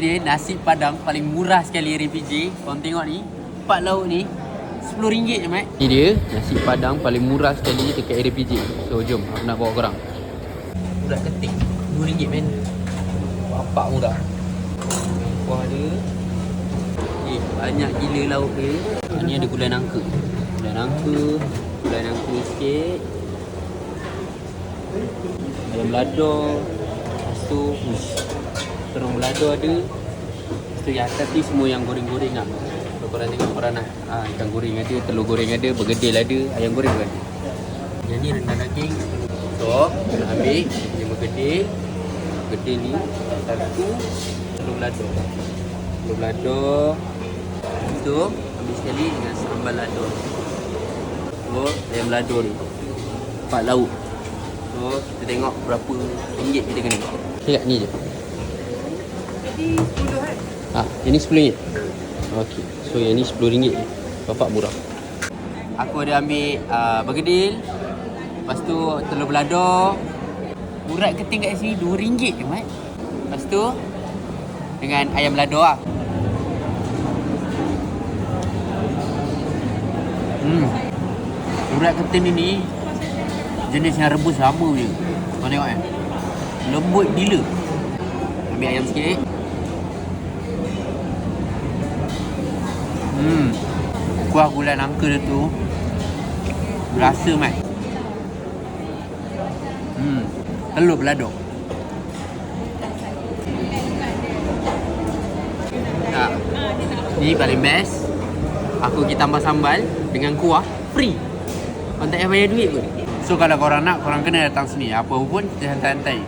Dia nasi padang paling murah sekali RPG. Korang tengok ni, 4 lauk ni RM10 je, Mat. Ni dia nasi padang paling murah sekali dekat RPG. So jom, aku nak bawa korang. Urat keting RM2 men. Bapak murah. Kuah dia. Banyak gila lauk dia. Ni ada gulai nangka. Gulai nangka sikit. Ayam belado. Lepas tu terung belado ada. Lepas tu yang atas ni semua yang goreng-goreng lah. Kalau korang tengok korang nak ikan goreng ada, telur goreng ada, bergedil ada, ayam goreng pun ada. Yang ni rendang daging. So, nak ambil yang bergedil. Bergedil ni satu telur belado. Lepas tu ambil sekali dengan sambal lado. So, ayam belado ni 4 lauk. So, kita tengok berapa ringgit kita kena. Ingat ni je. Jadi 10 kan? Ini RM10. Okey. So yang ni RM10 je. Bapak murah. Aku ada ambil bergedil. Lepas tu telur belado. Urat keting kat sini RM2 je, Mat. Lepas tu dengan ayam belado lah. Urat keting ni jenis yang rebus lama je. Kau tengok kan? Lembut gila. Ambil ayam sikit. Kuah gulai nangka dia tu berasa, Mat. Telur belado. Ni paling best. Aku pergi tambah sambal dengan kuah free. Korang tak payah bayar duit pun. So kalau korang nak, korang kena datang sini. Apa pun, dia hantar-hantar.